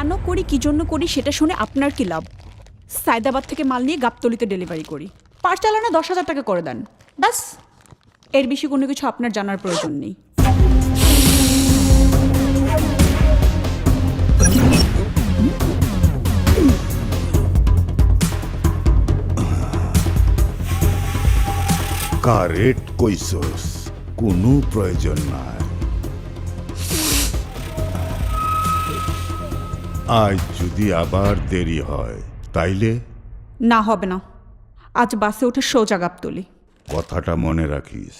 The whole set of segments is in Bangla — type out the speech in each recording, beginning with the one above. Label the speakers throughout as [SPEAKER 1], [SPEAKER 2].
[SPEAKER 1] কেন করি কি জন্য করি সেটা শুনে আপনার কি লাভ? সায়দাবাদ থেকে মাল নিয়ে গাবতলিতে ডেলিভারি করি, পার চালানো 10,000 টাকা করে দেন, ব্যাস। এর বেশি কোনো কিছু আপনার জানার প্রয়োজন নেই।
[SPEAKER 2] কারেট কইসস, কোনো প্রয়োজন নাই। আজ যদি আবার দেরি হয় তাইলে?
[SPEAKER 1] না, হবে না। আজ বাসে উঠে সোজা গাবতলি।
[SPEAKER 2] কথাটা মনে রাখিস।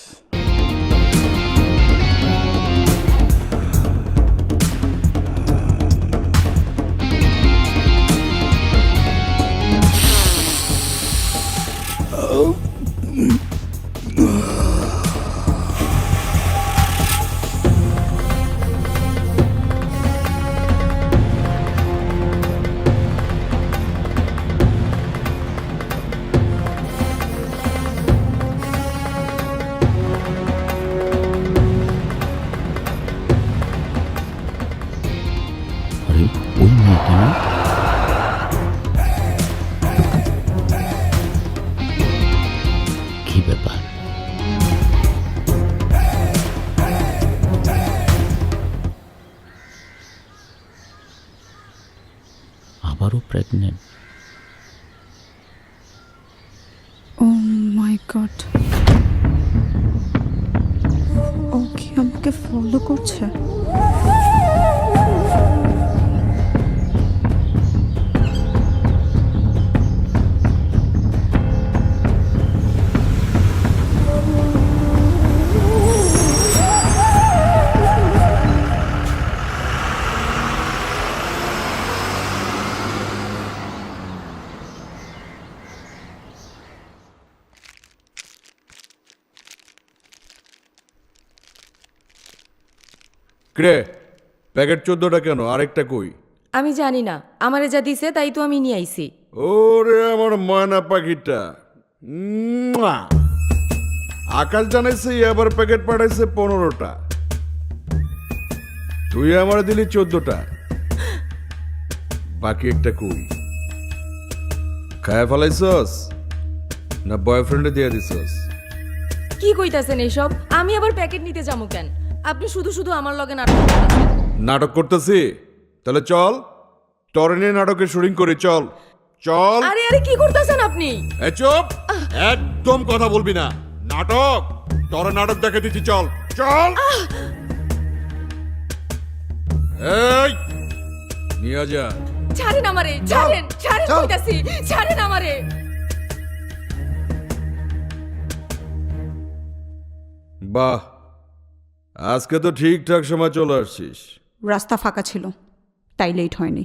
[SPEAKER 3] আরে ওই মেয়েটা না? কি ব্যাপার? আবারও প্রেগনেন্ট?
[SPEAKER 1] ও মাই গড, ও কি আমাকে ফলো করছে?
[SPEAKER 4] ক্রে প্যাকেট 14টা কেন? আরেকটা কই?
[SPEAKER 5] আমি জানি না, আমারে যা দিছে তাই তো আমি নিয়ে আইছি।
[SPEAKER 4] ওরে আমার ময়না পাখিটা, মুয়া! আকাশ জানাইছে এবার প্যাকেট পাঠাইছে 15টা, তুই আমার দিলি 14টা, বাকি একটা কই? খায়া ফেলাইছস না বয়ফ্রেন্ডে দিয়ে দিছস?
[SPEAKER 5] কি কইতাছেন এইসব? আমি আবার প্যাকেট নিতে যাবো কেন? আপনি শুধু শুধু আমার লগে নাটক করতেছেন।
[SPEAKER 4] নাটক করতেছি? তাহলে চল টরে নিয়ে নাটকের শুটিং করি, চল চল।
[SPEAKER 5] আরে আরে কি করতেছেন আপনি?
[SPEAKER 4] এ চুপ, একদম কথা বলবি না। নাটক, তোর নাটক দেখে দিচ্ছি, চল চল। এই নিয়ে যা।
[SPEAKER 5] ছাড়েন আমারে, ছাড়েন, ছাড়েন কইতাছি, ছাড়েন আমারে।
[SPEAKER 4] বাহ, আজকে তো ঠিকঠাক সময় চলে আসছিস।
[SPEAKER 1] রাস্তা ফাঁকা ছিল তাই লেট হয়নি।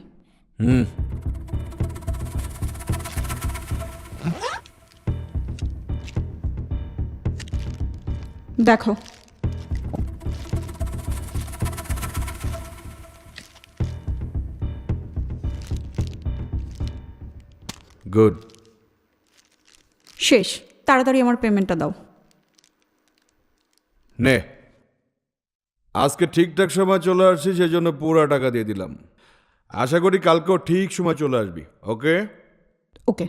[SPEAKER 1] দেখো,
[SPEAKER 4] গুড।
[SPEAKER 1] শেষ। তাড়াতাড়ি আমার পেমেন্টটা দাও।
[SPEAKER 4] নে, আজকে ঠিকঠাক সময় চলে আসছিস, সেই জন্য পুরো টাকা দিয়ে দিলাম। আশা করি কালকেও ঠিক সময় চলে আসবি। ওকে?
[SPEAKER 1] ওকে।